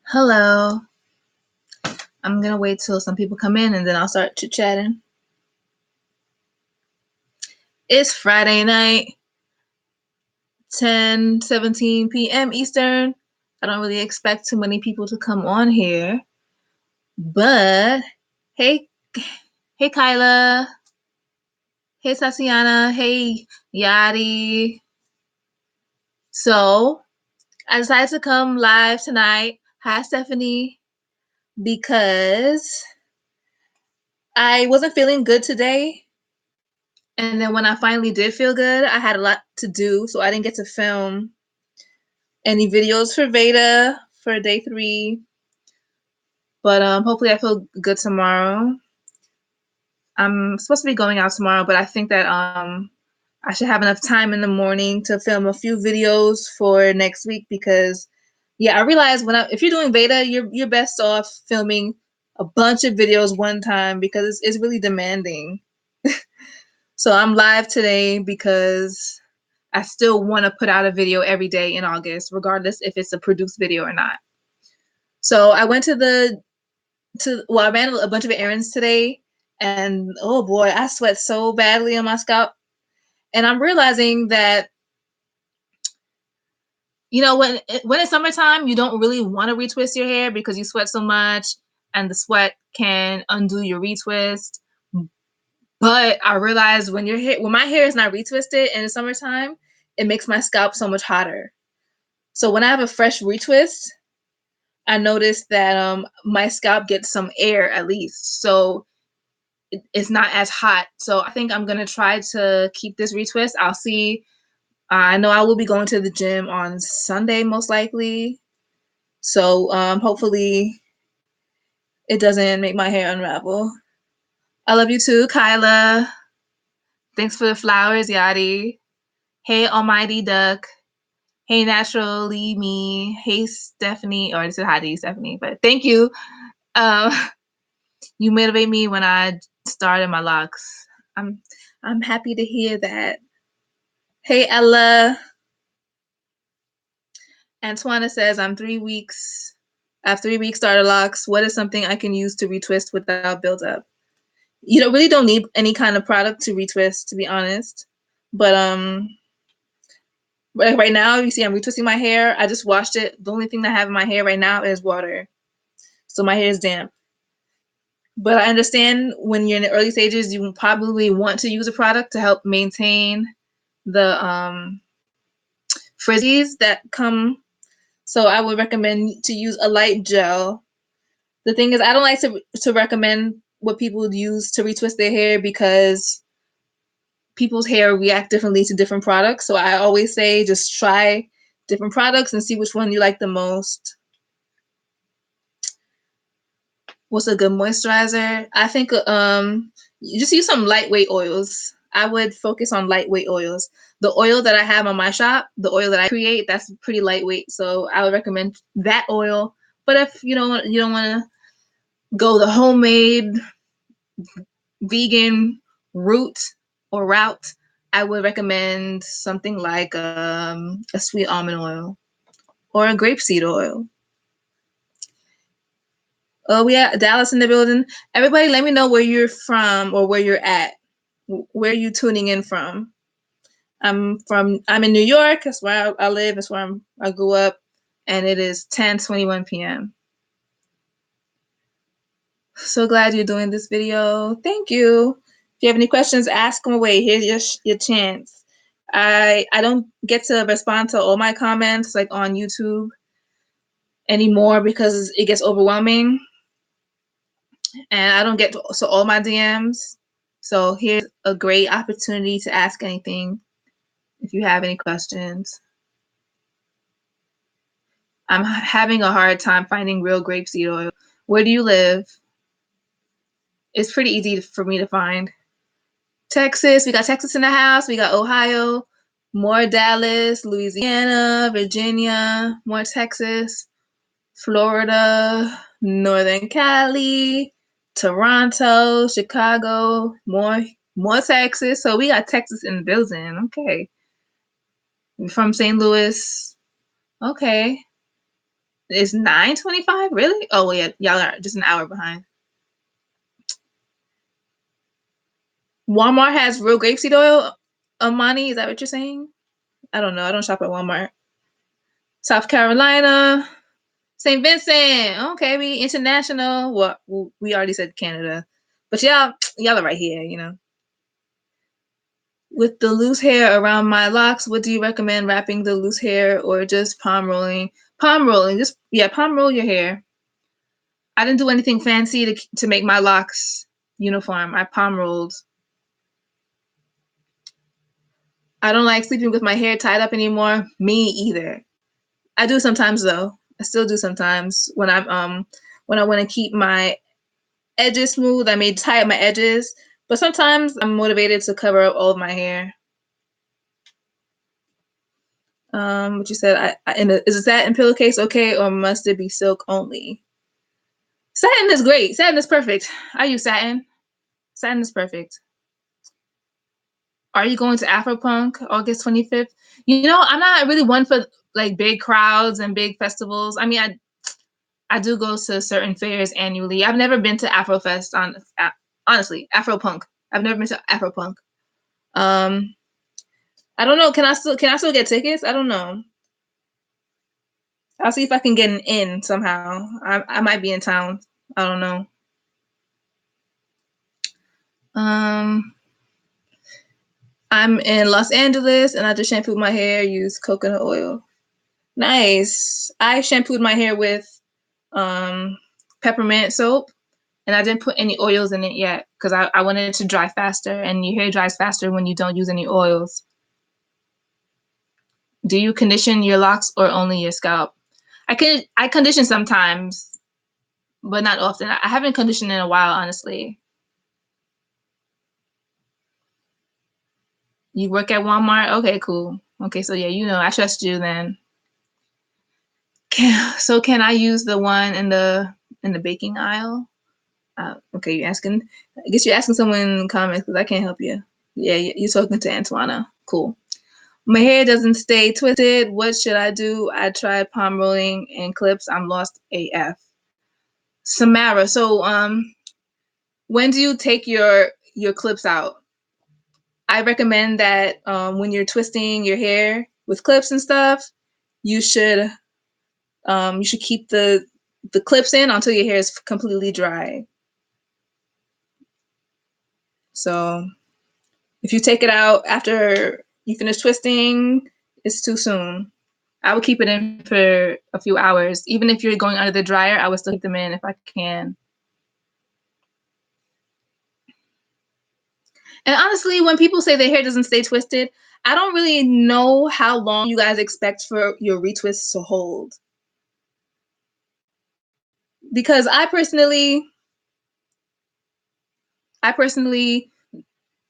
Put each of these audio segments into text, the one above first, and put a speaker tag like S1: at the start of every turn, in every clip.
S1: Hello. I'm gonna wait till some people come in and then I'll start chit-chatting. It's Friday night, 10:17 p.m. Eastern. I don't really expect too many people to come on here, but hey Kyla, hey Tatiana, hey Yadi. So I decided to come live tonight. Hi Stephanie, because I wasn't feeling good today. And then when I finally did feel good, I had a lot to do, so I didn't get to film any videos for VEDA for day 3. But hopefully I feel good tomorrow. I'm supposed to be going out tomorrow, but I think that I should have enough time in the morning to film a few videos for next week, because yeah, I realized if you're doing VEDA, you're best off filming a bunch of videos one time, because it's really demanding. So I'm live today because I still want to put out a video every day in August, regardless if it's a produced video or not. So I went I ran a bunch of errands today, and oh boy, I sweat so badly on my scalp. And I'm realizing that, when it's summertime, you don't really want to retwist your hair because you sweat so much, and the sweat can undo your retwist. But I realized when my hair is not retwisted in the summertime, it makes my scalp so much hotter. So when I have a fresh retwist, I noticed that my scalp gets some air at least, so it's not as hot. So I think I'm gonna try to keep this retwist. I'll see. I know I will be going to the gym on Sunday most likely, so hopefully it doesn't make my hair unravel. I love you too, Kyla. Thanks for the flowers, Yadi. Hey, Almighty Duck. Hey, Naturally Me. Hey, Stephanie. Or this is hi to you, Stephanie. But thank you. You motivate me when I started my LOCS. I'm happy to hear that. Hey, Ella. Antoine says, I have 3 weeks started LOCS. What is something I can use to retwist without buildup? You really don't need any kind of product to retwist, to be honest. But right now, you see I'm retwisting my hair. I just washed it. The only thing that I have in my hair right now is water. So my hair is damp. But I understand when you're in the early stages, you probably want to use a product to help maintain the frizzies that come. So I would recommend to use a light gel. The thing is, I don't like to recommend what people use to retwist their hair, because people's hair react differently to different products. So I always say just try different products and see which one you like the most. What's a good moisturizer? I think you just use some lightweight oils. I would focus on lightweight oils. The oil that I have on my shop, the oil that I create, that's pretty lightweight. So I would recommend that oil. But if you don't want to go the homemade vegan route, I would recommend something like a sweet almond oil or a grapeseed oil. Oh, we have Dallas in the building. Everybody, let me know where you're from or where you're at. Where are you tuning in from? I'm in New York. That's where I live. That's where I grew up. And it is 10:21 p.m. So glad you're doing this video. Thank you. If you have any questions, ask them away. Here's your chance. I don't get to respond to all my comments like on YouTube anymore because it gets overwhelming. And I don't get to all my DMs. So here's a great opportunity to ask anything if you have any questions. I'm having a hard time finding real grapeseed oil. Where do you live? It's pretty easy for me to find. Texas, we got Texas in the house. We got Ohio, more Dallas, Louisiana, Virginia, more Texas, Florida, Northern Cali, Toronto, Chicago, more Texas. So we got Texas in the building. Okay. From St. Louis. Okay. It's 9:25? Really? Oh yeah, y'all are just an hour behind. Walmart has real grapeseed oil. Amani, is that what you're saying? I don't know. I don't shop at Walmart. South Carolina. St. Vincent. Okay, we international. Well, we already said Canada. But y'all are right here, you know. With the loose hair around my locks, what do you recommend, wrapping the loose hair or just palm rolling? Palm rolling. Just palm roll your hair. I didn't do anything fancy to make my locks uniform. I palm rolled. I don't like sleeping with my hair tied up anymore. Me either. I do sometimes though. I still do sometimes when I want to keep my edges smooth. I may tie up my edges, but sometimes I'm motivated to cover up all of my hair. What you said? Is a satin pillowcase okay, or must it be silk only? Satin is great. Satin is perfect. I use satin. Satin is perfect. Are you going to Afropunk August 25th? You know, I'm not really one for like big crowds and big festivals. I mean, I do go to certain fairs annually. I've never been to Afrofest honestly, Afropunk. I've never been to Afropunk. I don't know. Can I still get tickets? I don't know. I'll see if I can get an in somehow. I might be in town. I don't know. Um, I'm in Los Angeles and I just shampooed my hair, used coconut oil. Nice. I shampooed my hair with peppermint soap and I didn't put any oils in it yet because I wanted it to dry faster, and your hair dries faster when you don't use any oils. Do you condition your locks or only your scalp? I condition sometimes, but not often. I haven't conditioned in a while, honestly. You work at Walmart? Okay, cool. Okay, so yeah, you know, I trust you then. So can I use the one in the baking aisle? Okay, you're asking. I guess you're asking someone in the comments because I can't help you. Yeah, you're talking to Antoina. Cool. My hair doesn't stay twisted. What should I do? I tried palm rolling and clips. I'm lost AF. Samara, so when do you take your clips out? I recommend that when you're twisting your hair with clips and stuff, you should keep the clips in until your hair is completely dry. So if you take it out after you finish twisting, it's too soon. I would keep it in for a few hours. Even if you're going under the dryer, I would still keep them in if I can. And honestly, when people say their hair doesn't stay twisted, I don't really know how long you guys expect for your retwists to hold. Because I personally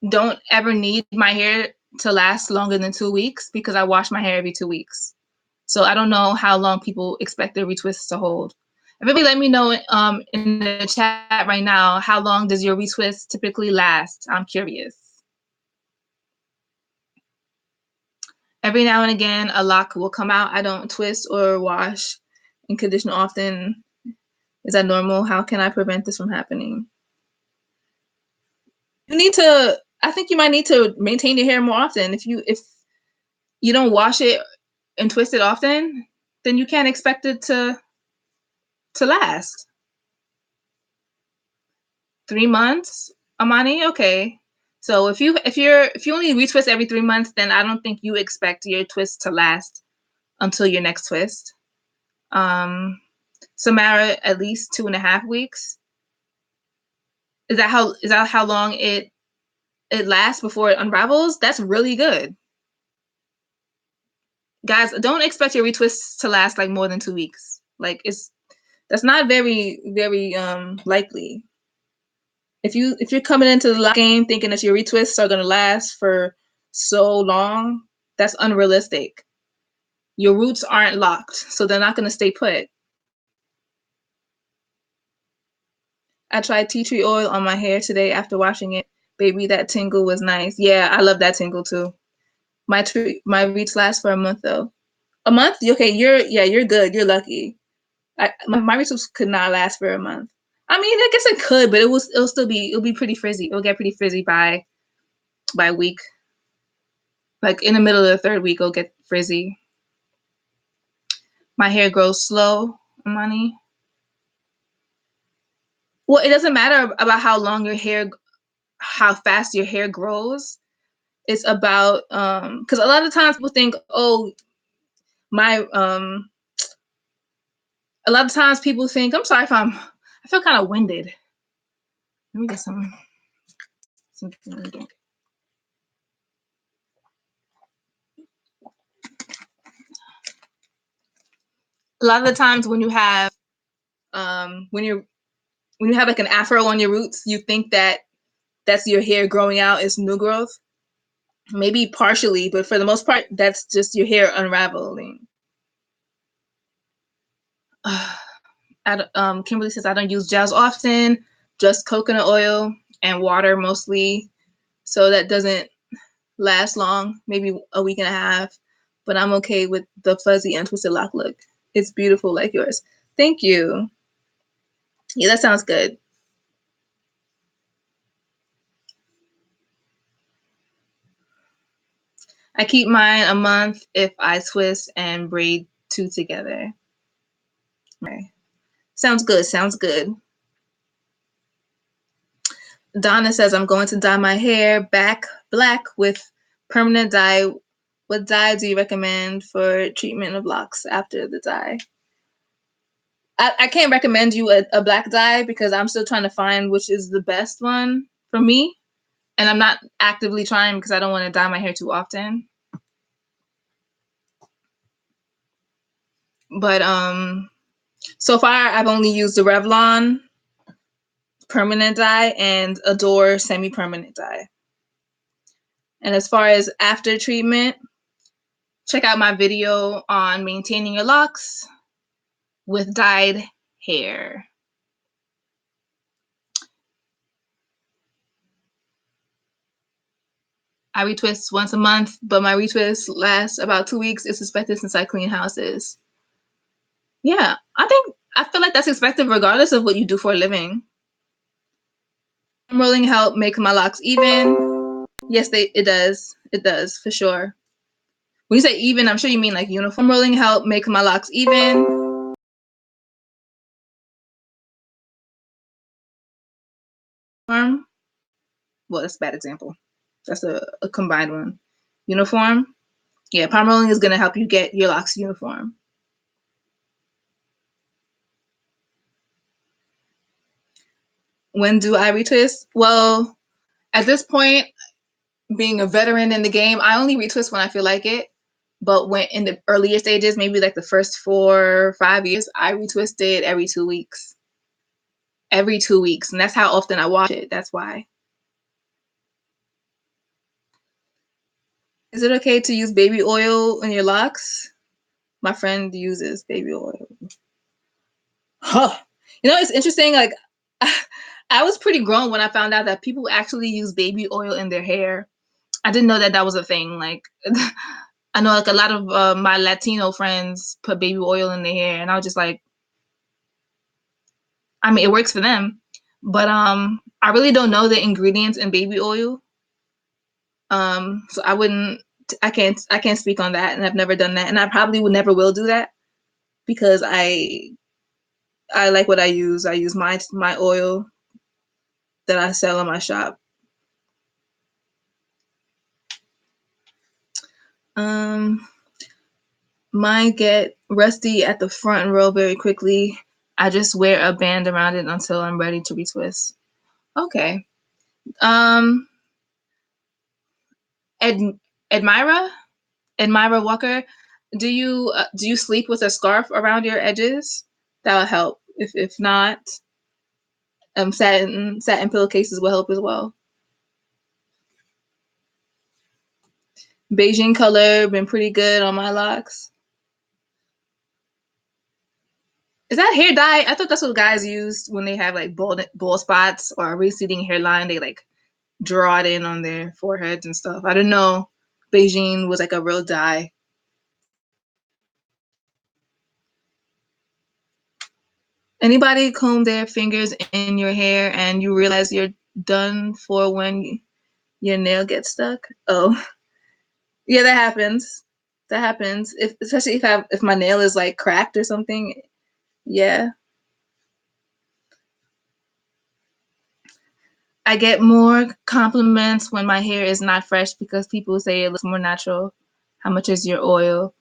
S1: don't ever need my hair to last longer than 2 weeks because I wash my hair every 2 weeks. So I don't know how long people expect their retwists to hold. Everybody let me know in the chat right now, how long does your retwist typically last? I'm curious. Every now and again, a lock will come out. I don't twist or wash and condition often. Is that normal? How can I prevent this from happening? I think you might need to maintain your hair more often. If you don't wash it and twist it often, then you can't expect it to last. 3 months, Amani? Okay. So if you only retwist every 3 months, then I don't think you expect your twist to last until your next twist. Samara, at least 2.5 weeks. Is that how long it lasts before it unravels? That's really good. Guys, don't expect your retwists to last like more than 2 weeks. Like that's not very, very likely. If you're coming into the lock game thinking that your retwists are gonna last for so long, that's unrealistic. Your roots aren't locked, so they're not gonna stay put. I tried tea tree oil on my hair today after washing it. Baby, that tingle was nice. Yeah, I love that tingle too. My retweets last for a month though. A month? Okay, you're good. You're lucky. My retweets could not last for a month. I mean, I guess it could, but it'll be pretty frizzy. It'll get pretty frizzy by week. Like in the middle of the third week, it'll get frizzy. My hair grows slow, Amani. Well, it doesn't matter about how fast your hair grows. It's about because a lot of times people think, oh, my a lot of times people think, I'm sorry if I feel kind of winded. Let me get something to drink. A lot of the times when you have when you have like an afro on your roots, you think that that's your hair growing out is new growth. Maybe partially, but for the most part, that's just your hair unraveling. Kimberly says I don't use gels often, just coconut oil and water mostly. So that doesn't last long, maybe a week and a half. But I'm okay with the fuzzy untwisted lock look. It's beautiful like yours. Thank you. Yeah, that sounds good. I keep mine a month if I twist and braid two together. Okay. Sounds good. Sounds good. Donna says I'm going to dye my hair back black with permanent dye. What dye do you recommend for treatment of locks after the dye? I can't recommend you a black dye because I'm still trying to find which is the best one for me. And I'm not actively trying because I don't want to dye my hair too often. But so far I've only used the Revlon permanent dye and Adore semi-permanent dye. And as far as after treatment, check out my video on maintaining your locks with dyed hair. I retwist once a month, but my retwist lasts about 2 weeks. It's expected since I clean houses. Yeah, I feel like that's expected regardless of what you do for a living. Rolling help make my locks even. Yes, it does. It does for sure. When you say even, I'm sure you mean like uniform. Rolling help make my locks even. Well, that's a bad example. That's a combined one. Uniform. Yeah, palm rolling is gonna help you get your locks uniform. When do I retwist? Well, at this point, being a veteran in the game, I only retwist when I feel like it. But when in the earlier stages, maybe like the first 4 or 5 years, I retwisted every 2 weeks. Every 2 weeks. And that's how often I wash it. That's why. Is it okay to use baby oil in your locks? My friend uses baby oil. Huh. You know, it's interesting. Like, I was pretty grown when I found out that people actually use baby oil in their hair. I didn't know that that was a thing. Like, I know like a lot of my Latino friends put baby oil in their hair, and I was just like, I mean, it works for them, but I really don't know the ingredients in baby oil. So I can't speak on that, and I've never done that, and I probably would never will do that because I like what I use. I use my oil that I sell in my shop. Mine get rusty at the front row very quickly. I just wear a band around it until I'm ready to retwist. Okay. Admira Walker, do you sleep with a scarf around your edges? That'll help. If not, satin pillowcases will help as well. Beijing color been pretty good on my locks. Is that hair dye? I thought that's what guys used when they have like bald spots or a receding hairline. They like draw it in on their foreheads and stuff. I don't know. Beijing was like a real dye. Anybody comb their fingers in your hair and you realize you're done for when your nail gets stuck? Oh, yeah, that happens. That happens. Especially if my nail is like cracked or something. Yeah. I get more compliments when my hair is not fresh because people say it looks more natural. How much is your oil?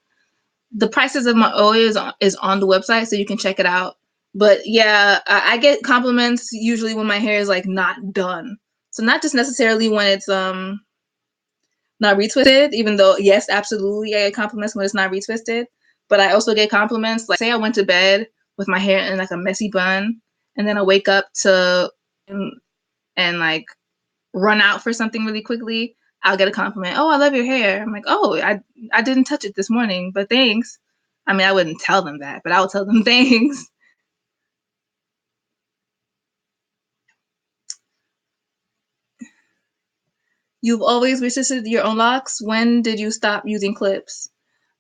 S1: The prices of my oil is on the website, so you can check it out. But yeah, I get compliments usually when my hair is like not done. So not just necessarily when it's not retwisted, even though yes, absolutely, I get compliments when it's not retwisted. But I also get compliments like, say I went to bed with my hair in like a messy bun, and then I wake up to and like run out for something really quickly. I'll get a compliment. Oh, I love your hair. I'm like, oh, I didn't touch it this morning, but thanks. I mean, I wouldn't tell them that, but I would tell them thanks. You've always resisted your own locks. When did you stop using clips?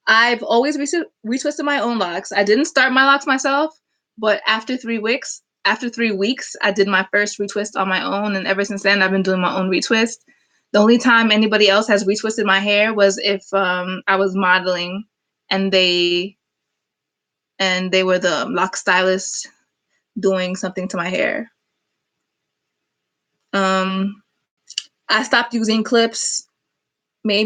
S1: I've always retwisted my own locks. I didn't start my locks myself, but after 3 weeks, I did my first retwist on my own, and ever since then, I've been doing my own retwist. The only time anybody else has retwisted my hair was if I was modeling, and they were the lock stylist doing something to my hair. Um, I stopped using clips. I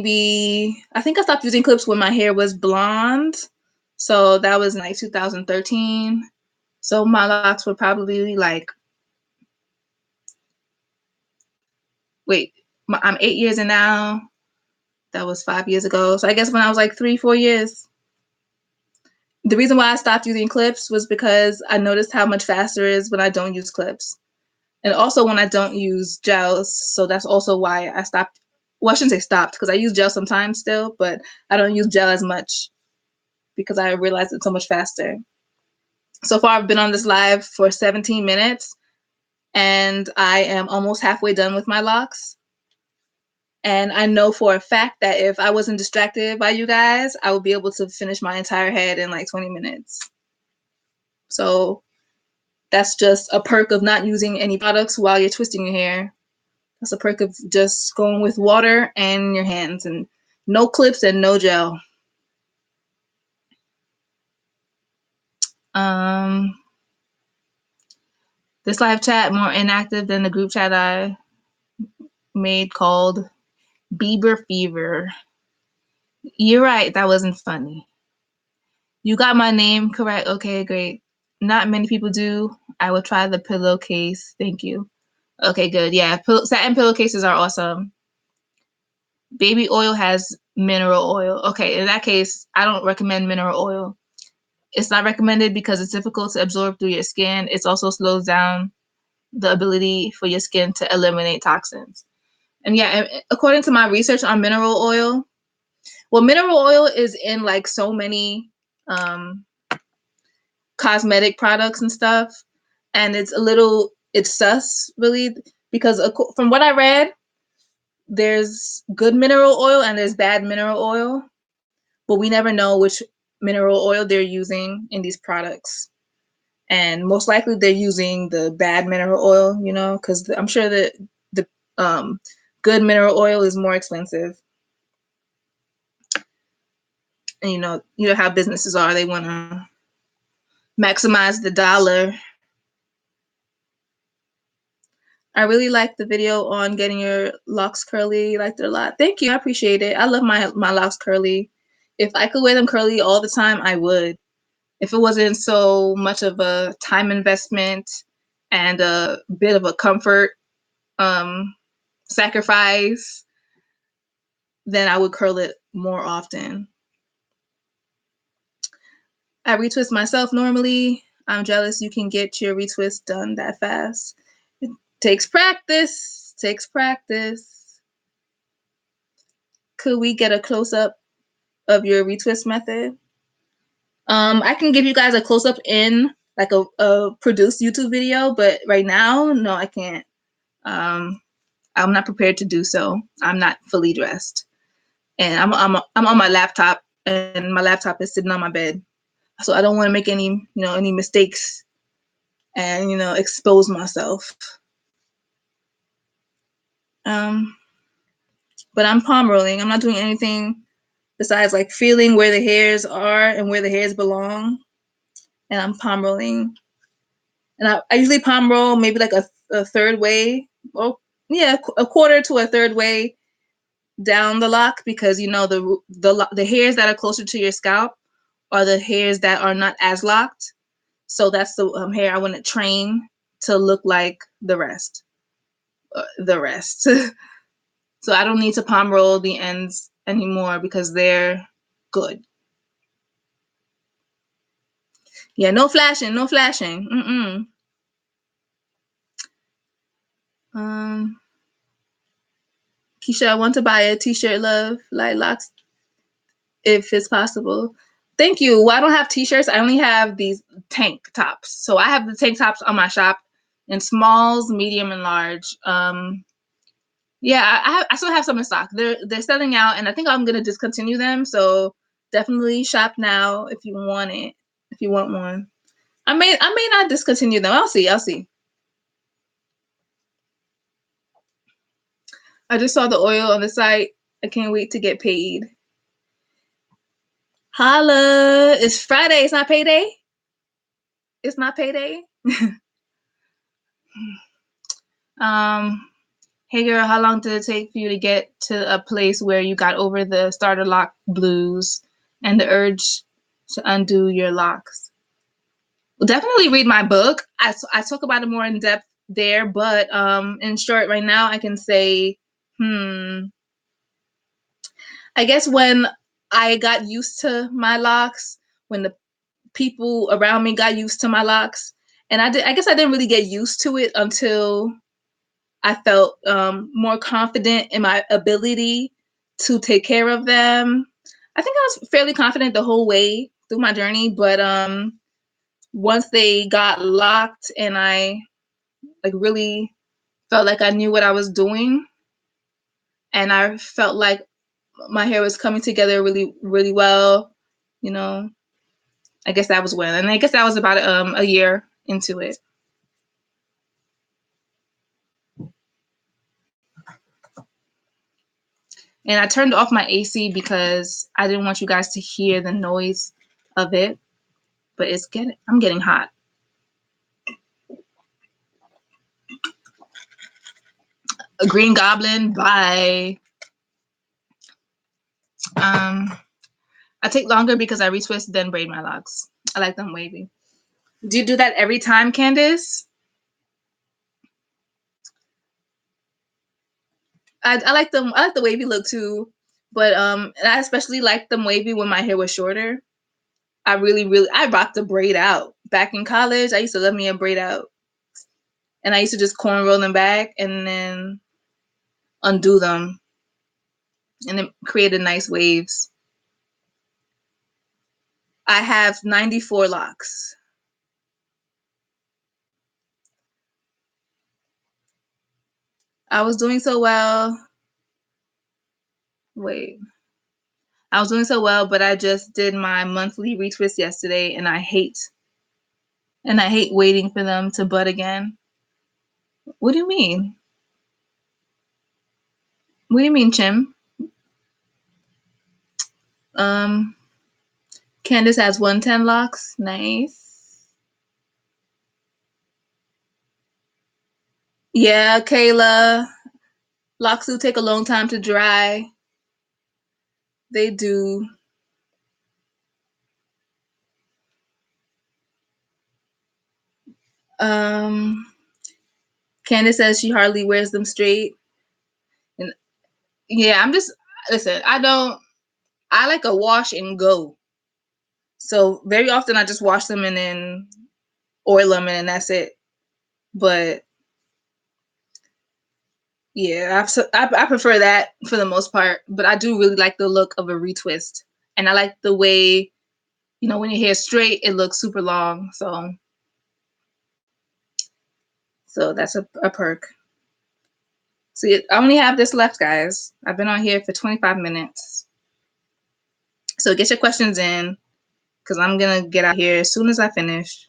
S1: think I stopped using clips when my hair was blonde. So that was in like 2013. So my locks were probably like, wait, I'm 8 years in now. That was 5 years ago. So I guess when I was like 3, 4 years. The reason why I stopped using clips was because I noticed how much faster it is when I don't use clips. And also when I don't use gels. So that's also why I stopped. Well, I shouldn't say stopped because I use gel sometimes still, but I don't use gel as much because I realized it's so much faster. So far, I've been on this live for 17 minutes and I am almost halfway done with my locks. And I know for a fact that if I wasn't distracted by you guys, I would be able to finish my entire head in like 20 minutes. So that's just a perk of not using any products while you're twisting your hair. That's a perk of just going with water and your hands and no clips and no gel. Um, this live chat more inactive than the group chat I made called Bieber Fever. You're right, that wasn't funny. You got my name correct. Okay, great. Not many people do. I will try the pillowcase. Thank you. Okay, good. Yeah, satin pillowcases are awesome. Baby oil has mineral oil. Okay, in that case, I don't recommend mineral oil. It's not recommended because it's difficult to absorb through your skin. It also slows down the ability for your skin to eliminate toxins. And yeah, according to my research on mineral oil, well, mineral oil is in like so many cosmetic products and stuff, and it's sus really because from what I read, there's good mineral oil and there's bad mineral oil, but we never know which mineral oil they're using in these products. And most likely they're using the bad mineral oil, because I'm sure that the good mineral oil is more expensive. And you know how businesses are; they want to maximize the dollar. I really liked the video on getting your locks curly. Liked it a lot. Thank you. I appreciate it. I love my locks curly. If I could wear them curly all the time, I would. If it wasn't so much of a time investment and a bit of a comfort sacrifice, then I would curl it more often. I retwist myself normally. I'm jealous you can get your retwist done that fast. It takes practice. Takes practice. Could we get a close-up of your retwist method? I can give you guys a close-up in like a produced YouTube video, but right now, no, I can't. I'm not prepared to do so. I'm not fully dressed. and I'm on my laptop, and my laptop is sitting on my bed, so I don't want to make any mistakes and expose myself. Um, but I'm palm rolling. I'm not doing anything besides like feeling where the hairs are and where the hairs belong, and I'm palm rolling. And I usually palm roll maybe like a third way, or yeah, a quarter to a third way down the lock, because the hairs that are closer to your scalp are the hairs that are not as locked. So that's the hair I want to train to look like the rest. The rest. So I don't need to palm roll the ends anymore because they're good. Yeah, no flashing, no flashing. Um, Keisha, I want to buy a t-shirt, love, light locks, if it's possible. Thank you. Well, I don't have t-shirts. I only have these tank tops. So I have the tank tops on my shop in smalls, medium, and large. Yeah, I still have some in stock. They're selling out, and I think I'm gonna discontinue them. So definitely shop now if you want it. If you want one, I may not discontinue them. I'll see. I'll see. I just saw the oil on the site. I can't wait to get paid. Holla! It's Friday. It's not payday. It's not payday. um. Hey girl, how long did it take for you to get to a place where you got over the starter lock blues and the urge to undo your locks? Well, definitely read my book. I talk about it more in depth there, but in short, right now I can say, I guess when I got used to my locks, when the people around me got used to my locks, and I guess I didn't really get used to it until I felt more confident in my ability to take care of them. I think I was fairly confident the whole way through my journey, but once they got locked and I like really felt like I knew what I was doing, and I felt like my hair was coming together really, really well, you know, I guess that was when, and I guess that was about a year into it. And I turned off my AC because I didn't want you guys to hear the noise of it. But I'm getting hot. A Green Goblin by I take longer because I retwist then braid my locks. I like them wavy. Do you do that every time, Candace? I like them. I like the wavy look too, but and I especially like them wavy when my hair was shorter. I rocked a braid out back in college. I used to love me a braid out, and I used to just cornrow them back and then undo them, and it created nice waves. I have 94 locks. I was doing so well. Wait. I was doing so well, but I just did my monthly retwist yesterday, and I hate waiting for them to bud again. What do you mean? What do you mean, Chim? Um, Candace has 110 locks. Nice. Yeah, Kayla. Locks do take a long time to dry. They do. Um, Candace says she hardly wears them straight. And yeah, listen, I like a wash and go. So very often I just wash them and then oil them and that's it. But yeah, I prefer that for the most part. But I do really like the look of a retwist, and I like the way when your hair's straight, it looks super long. So that's a perk. See, I only have this left, guys. I've been on here for 25 minutes. So get your questions in, because I'm going to get out here as soon as I finish.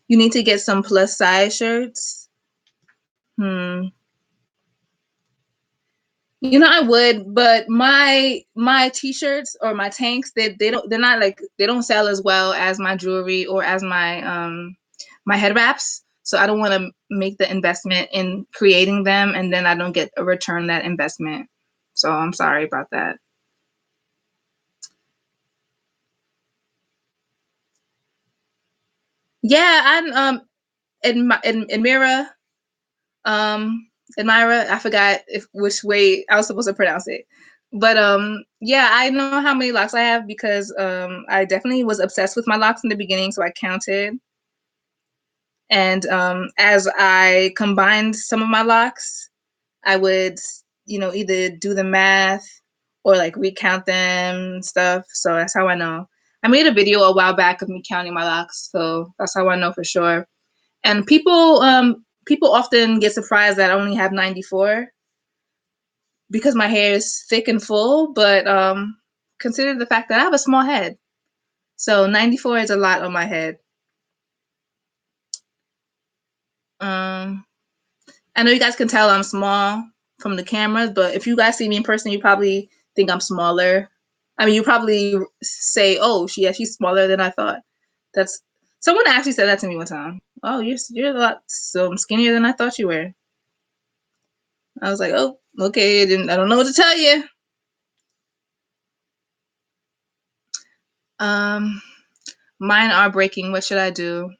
S1: You need to get some plus size shirts. You know, I would, but my t-shirts or my tanks, they don't sell as well as my jewelry or as my head wraps. So I don't want to make the investment in creating them and then I don't get a return that investment. So I'm sorry about that. Yeah, I'm Admira, Admira, I forgot which way I was supposed to pronounce it. But yeah, I know how many locks I have because I definitely was obsessed with my locks in the beginning, so I counted. And as I combined some of my locks, I would, you know, either do the math or like recount them and stuff. So that's how I know. I made a video a while back of me counting my locks, so that's how I know for sure. And people often get surprised that I only have 94 because my hair is thick and full, but consider the fact that I have a small head. So 94 is a lot on my head. I know you guys can tell I'm small from the cameras, but if you guys see me in person, you probably think I'm smaller. I mean, you probably say, "Oh, she's smaller than I thought." That's someone actually said that to me one time. Oh, you're a lot skinnier than I thought you were. I was like, oh, okay. I don't know what to tell you. Mine are breaking. What should I do?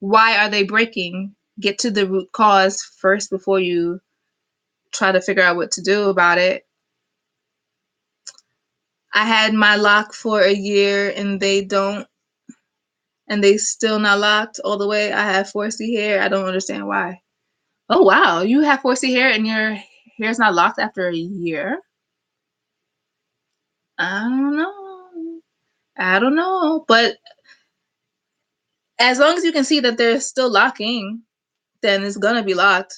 S1: Why are they breaking? Get to the root cause first before you try to figure out what to do about it. I had my lock for a year and they still not locked all the way. I have 4C hair. I don't understand why. Oh wow, you have 4C hair and your hair's not locked after a year? I don't know. I don't know. But as long as you can see that they're still locking, then it's gonna be locked.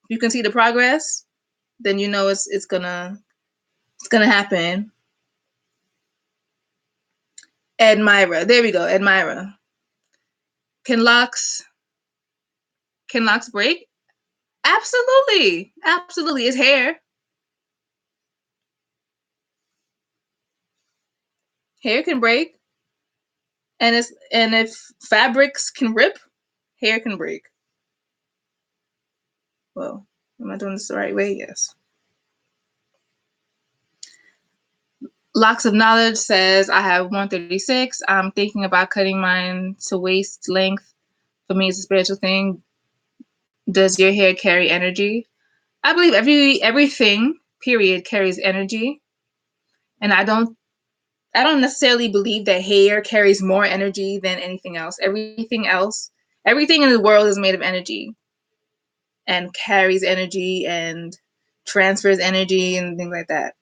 S1: If you can see the progress, then you know it's gonna happen. Admira. There we go. Admira. Can locks break? Absolutely. Absolutely. It's hair. Hair can break. And if fabrics can rip, hair can break. Well, am I doing this the right way? Yes. Locks of Knowledge says I have 136. I'm thinking about cutting mine to waist length. For me, it's a spiritual thing. Does your hair carry energy? I believe everything, period, carries energy. And I don't necessarily believe that hair carries more energy than anything else. Everything in the world is made of energy and carries energy and transfers energy and things like that.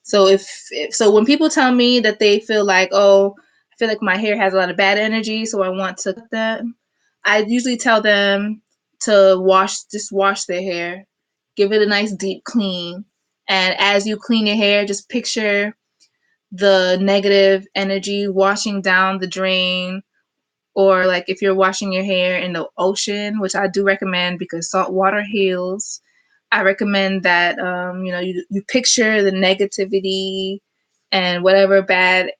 S1: So so when people tell me that they feel like, oh, I feel like my hair has a lot of bad energy, so I want to cut them, I usually tell them to wash their hair, give it a nice deep clean. And as you clean your hair, just picture the negative energy washing down the drain, or like if you're washing your hair in the ocean, which I do recommend because salt water heals. I recommend that you picture the negativity and whatever bad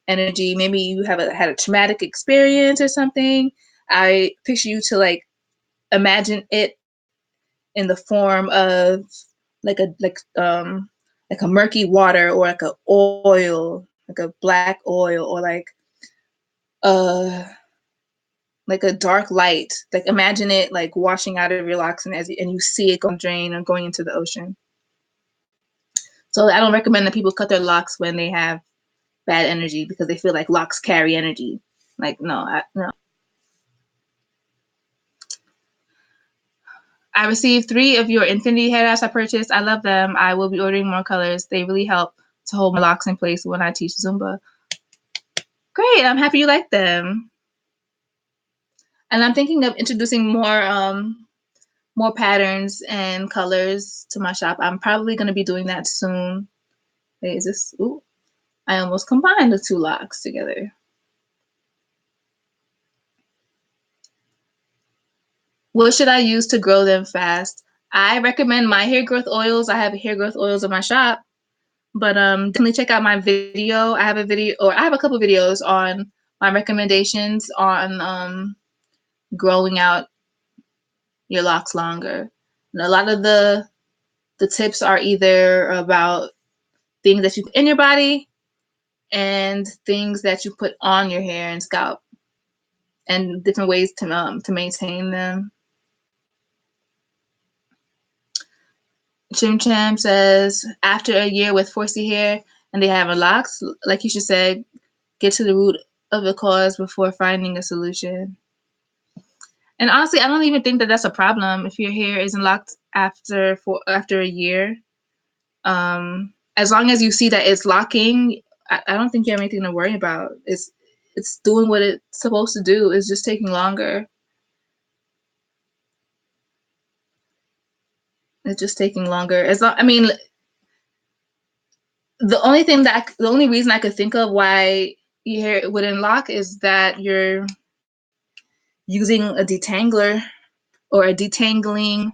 S1: energy. Maybe you had a traumatic experience or something. I picture you to like imagine it in the form of like a murky water or like a oil, like a black oil, or uh like a dark light. Like imagine it like washing out of your locks and you see it going drain or going into the ocean. So I don't recommend that people cut their locks when they have bad energy because they feel like locks carry energy. Like no. I received 3 of your infinity hair wraps I purchased. I love them. I will be ordering more colors. They really help to hold my locks in place when I teach Zumba. Great. I'm happy you like them. And I'm thinking of introducing more patterns and colors to my shop. I'm probably going to be doing that soon. Wait, is this? Ooh, I almost combined the two locks together. What should I use to grow them fast? I recommend my hair growth oils. I have hair growth oils in my shop, but definitely check out my video. I have a video, or I have a couple videos on my recommendations on growing out your locks longer. And a lot of the tips are either about things that you put in your body and things that you put on your hair and scalp, and different ways to maintain them. Chim Cham says, after a year with 4C hair and they have a locks, like you should say, get to the root of the cause before finding a solution. And honestly, I don't even think that that's a problem if your hair isn't locked after a year. As long as you see that it's locking, I don't think you have anything to worry about. It's doing what it's supposed to do. It's just taking longer. It's just taking longer. I mean, the only reason I could think of why your hair wouldn't lock is that you're using a detangler or a detangling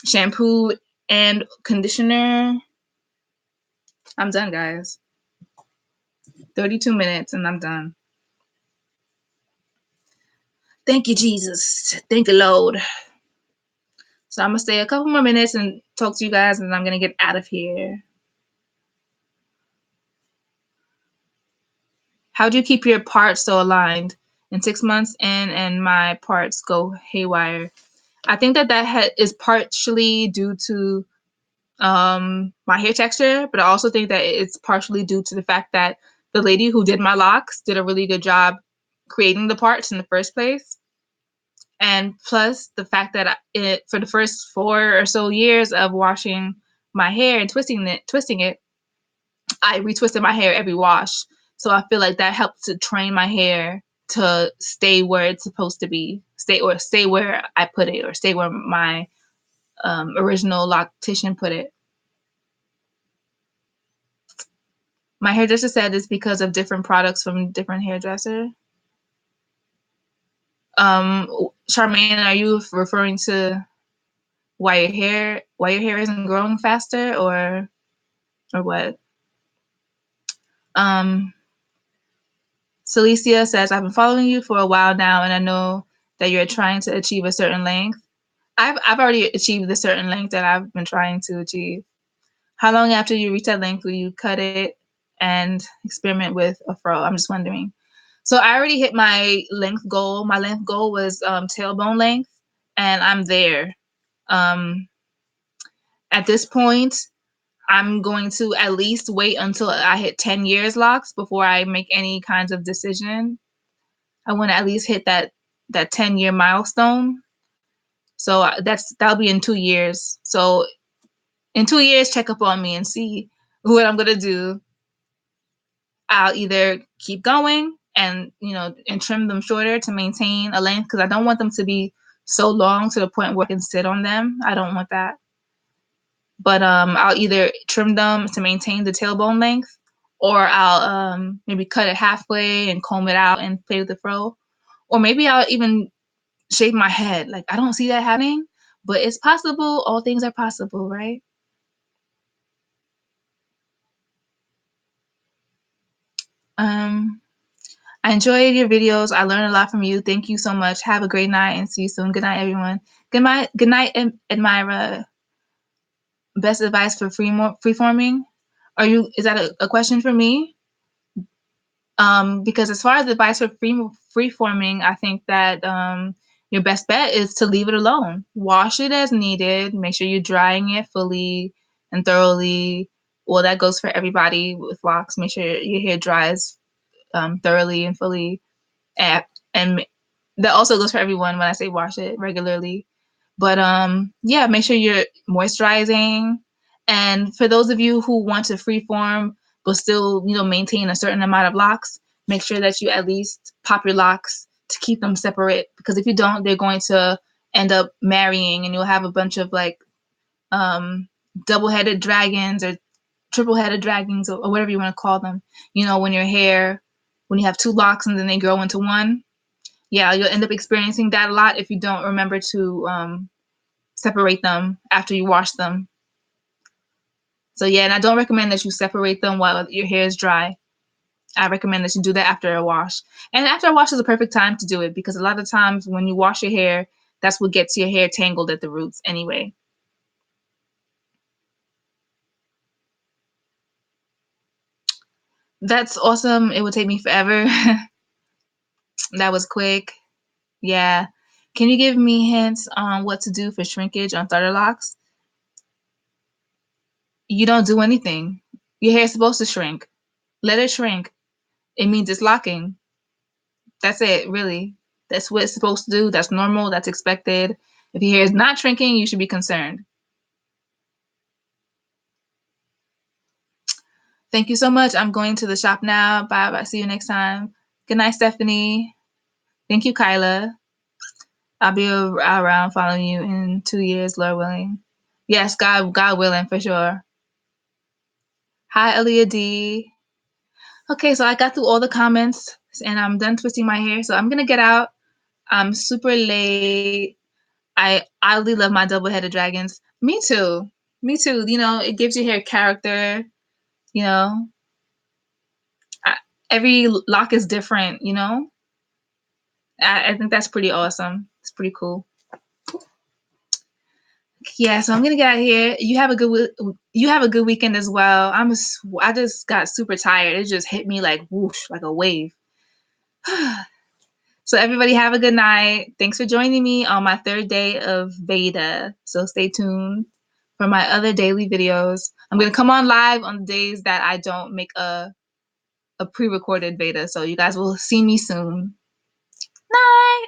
S1: shampoo and conditioner. I'm done, guys. 32 minutes and I'm done. Thank you, Jesus. Thank you, Lord. So I'm gonna stay a couple more minutes and talk to you guys, and I'm gonna get out of here. How do you keep your parts so aligned? In 6 months and my parts go haywire. I think that is partially due to my hair texture, but I also think that it's partially due to the fact that the lady who did my locks did a really good job creating the parts in the first place. And plus the fact that for the first 4 or so years of washing my hair and twisting it, I retwisted my hair every wash. So I feel like that helped to train my hair to stay where it's supposed to be, stay where I put it, or stay where my original loctician put it. My hairdresser said it's because of different products from different hairdresser. Charmaine, are you referring to why your hair isn't growing faster, or what? Celicia says, I've been following you for a while now, and I know that you're trying to achieve a certain length. I've already achieved the certain length that I've been trying to achieve. How long after you reach that length will you cut it and experiment with a fro? I'm just wondering. So I already hit my length goal. My length goal was tailbone length, and I'm there. At this point, I'm going to at least wait until I hit 10 years locks before I make any kinds of decision. I want to at least hit that 10-year milestone. So that'll be in 2 years. So in 2 years, check up on me and see what I'm gonna do. I'll either keep going and trim them shorter to maintain a length, because I don't want them to be so long to the point where I can sit on them. I don't want that. But I'll either trim them to maintain the tailbone length, or I'll maybe cut it halfway and comb it out and play with the fro. Or maybe I'll even shave my head. Like, I don't see that happening, but it's possible. All things are possible, right? I enjoyed your videos. I learned a lot from you. Thank you so much. Have a great night and see you soon. Good night, everyone. Good night, Admira. Best advice for freeforming? Is that a question for me? Because as far as advice for freeforming, I think that your best bet is to leave it alone. Wash it as needed. Make sure you're drying it fully and thoroughly. Well, that goes for everybody with locks. Make sure your hair dries thoroughly and fully. And that also goes for everyone when I say wash it regularly. But yeah, make sure you're moisturizing. And for those of you who want to freeform but still maintain a certain amount of locks, make sure that you at least pop your locks to keep them separate, because if you don't, they're going to end up marrying, and you'll have a bunch of like double-headed dragons or triple-headed dragons, or whatever you want to call them. You know, when you have two locks and then they grow into one. Yeah, you'll end up experiencing that a lot if you don't remember to separate them after you wash them. So yeah, and I don't recommend that you separate them while your hair is dry. I recommend that you do that after a wash. And after a wash is the perfect time to do it, because a lot of times when you wash your hair, that's what gets your hair tangled at the roots anyway. That's awesome. It would take me forever. That was quick. Yeah. Can you give me hints on what to do for shrinkage on starter locks? You don't do anything. Your hair is supposed to shrink. Let it shrink. It means it's locking. That's it, really. That's what it's supposed to do. That's normal. That's expected. If your hair is not shrinking, you should be concerned. Thank you so much. I'm going to the shop now. Bye. Bye. See you next time. Good night, Stephanie. Thank you, Kyla. I'll be around following you in 2 years, Lord willing. Yes, God willing, for sure. Hi, Aaliyah D. Okay, so I got through all the comments and I'm done twisting my hair. So I'm gonna get out. I'm super late. I oddly love my double-headed dragons. Me too. Me too. You know, it gives your hair character. You know, I, every lock is different. You know, I think that's pretty awesome. It's pretty cool. Yeah, so I'm gonna get out of here. You have a good weekend as well. I just got super tired. It just hit me like whoosh, like a wave. So everybody have a good night. Thanks for joining me on my third day of VEDA. So stay tuned for my other daily videos. I'm gonna come on live on the days that I don't make a pre-recorded VEDA. So you guys will see me soon. Night.